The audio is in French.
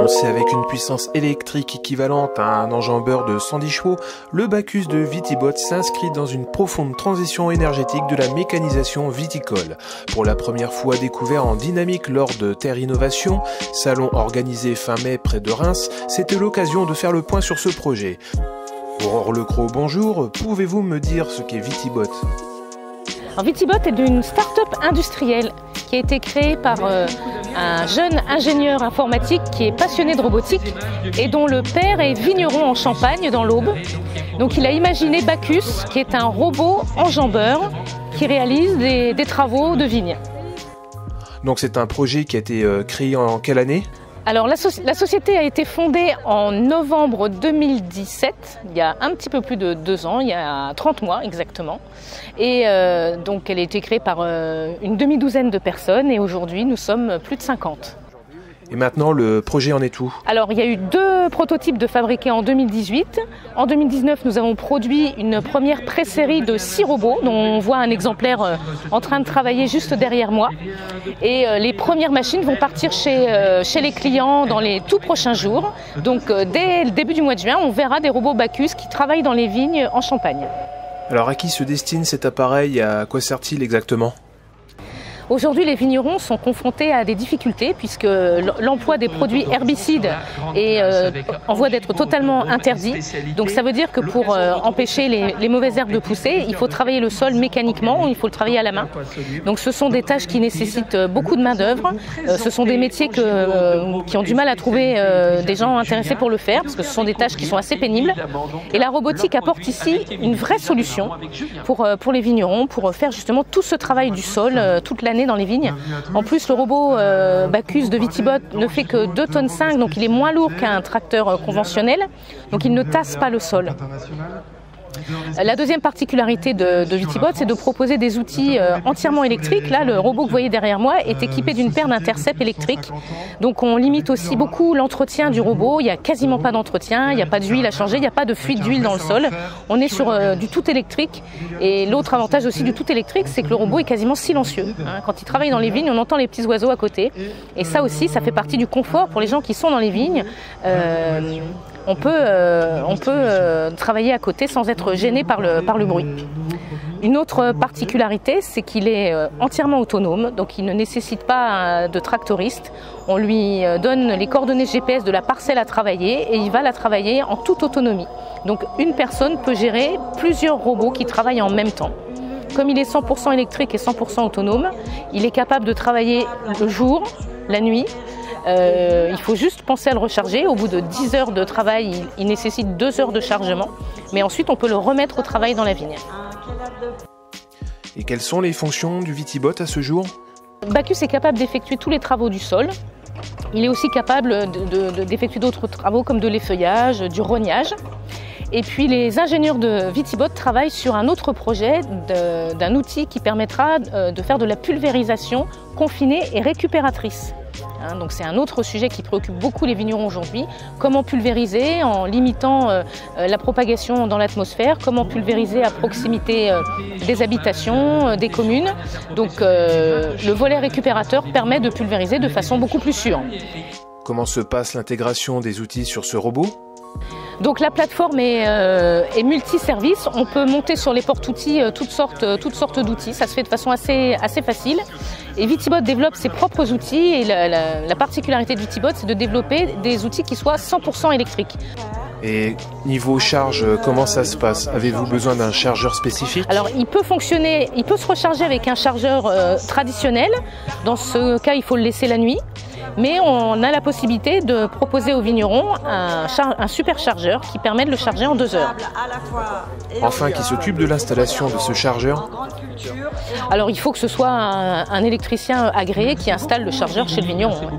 Lancé avec une puissance électrique équivalente à un enjambeur de 110 chevaux, le Bacchus de Vitibot s'inscrit dans une profonde transition énergétique de la mécanisation viticole. Pour la première fois découvert en dynamique lors de Terre Innovation, salon organisé fin mai près de Reims, c'était l'occasion de faire le point sur ce projet. Aurore Lecros, bonjour, pouvez-vous me dire ce qu'est Vitibot ? Alors, Vitibot est une start-up industrielle qui a été créée par un jeune ingénieur informatique qui est passionné de robotique et dont le père est vigneron en Champagne dans l'Aube. Donc il a imaginé Bacchus, qui est un robot enjambeur qui réalise des travaux de vigne. Donc c'est un projet qui a été créé en quelle année ? Alors la société a été fondée en novembre 2017, il y a un petit peu plus de 2 ans, il y a 30 mois exactement. Et donc elle a été créée par une demi-douzaine de personnes et aujourd'hui nous sommes plus de 50. Et maintenant, le projet en est où ? Alors, il y a eu 2 prototypes de fabriqués en 2018. En 2019, nous avons produit une première pré-série de 6 robots, dont on voit un exemplaire en train de travailler juste derrière moi. Et les premières machines vont partir chez les clients dans les tout prochains jours. Donc, dès le début du mois de juin, on verra des robots Bacchus qui travaillent dans les vignes en Champagne. Alors, à qui se destine cet appareil ? À quoi sert-il exactement ? Aujourd'hui, les vignerons sont confrontés à des difficultés puisque l'emploi des produits herbicides est en voie d'être totalement interdit. Donc ça veut dire que pour empêcher les mauvaises herbes de pousser, il faut travailler le sol mécaniquement, il faut le travailler à la main. Donc ce sont des tâches qui nécessitent beaucoup de main-d'œuvre. Ce sont des métiers qui ont du mal à trouver des gens intéressés pour le faire parce que ce sont des tâches qui sont assez pénibles. Et la robotique apporte ici une vraie solution pour les vignerons, pour faire justement tout ce travail du sol toute l'année dans les vignes. En plus, le robot Bacchus de Vitibot ne fait que 2,5 tonnes, donc il est moins lourd qu'un tracteur conventionnel, donc il ne tasse pas le sol. La deuxième particularité de Vitibot, c'est de proposer des outils entièrement électriques. Là, le robot que vous voyez derrière moi est équipé d'une paire d'intercepts électriques. Donc on limite aussi beaucoup l'entretien du robot. Il n'y a quasiment pas d'entretien, il n'y a pas d'huile à changer, il n'y a pas de fuite d'huile dans le sol. On est sur du tout électrique. Et l'autre avantage aussi du tout électrique, c'est que le robot est quasiment silencieux. Quand il travaille dans les vignes, on entend les petits oiseaux à côté. Et ça aussi, ça fait partie du confort pour les gens qui sont dans les vignes. On peut travailler à côté sans être gêné par le bruit. Une autre particularité, c'est qu'il est entièrement autonome, donc il ne nécessite pas de tractoriste. On lui donne les coordonnées GPS de la parcelle à travailler et il va la travailler en toute autonomie. Donc une personne peut gérer plusieurs robots qui travaillent en même temps. Comme il est 100% électrique et 100% autonome, il est capable de travailler le jour, la nuit. Il faut juste penser à le recharger. Au bout de 10 heures de travail, il nécessite 2 heures de chargement. Mais ensuite, on peut le remettre au travail dans la vigne. Et quelles sont les fonctions du Vitibot à ce jour ? Bacchus est capable d'effectuer tous les travaux du sol. Il est aussi capable d'effectuer d'autres travaux comme de l'effeuillage, du rognage. Et puis les ingénieurs de Vitibot travaillent sur un autre projet d'un outil qui permettra de faire de la pulvérisation confinée et récupératrice. Donc c'est un autre sujet qui préoccupe beaucoup les vignerons aujourd'hui. Comment pulvériser en limitant la propagation dans l'atmosphère, comment pulvériser à proximité des habitations, des communes. Donc le volet récupérateur permet de pulvériser de façon beaucoup plus sûre. Comment se passe l'intégration des outils sur ce robot ? Donc la plateforme est multiservice, on peut monter sur les porte-outils toutes sortes d'outils, ça se fait de façon assez facile. Et Vitibot développe ses propres outils et la particularité de Vitibot, c'est de développer des outils qui soient 100% électriques. Et niveau charge, comment ça se passe ? Avez-vous besoin d'un chargeur spécifique ? Alors il peut se recharger avec un chargeur traditionnel, dans ce cas il faut le laisser la nuit. Mais on a la possibilité de proposer aux vignerons un super chargeur qui permet de le charger en 2 heures. Enfin, qui s'occupe de l'installation de ce chargeur ? Alors il faut que ce soit un électricien agréé qui installe le chargeur chez le vigneron.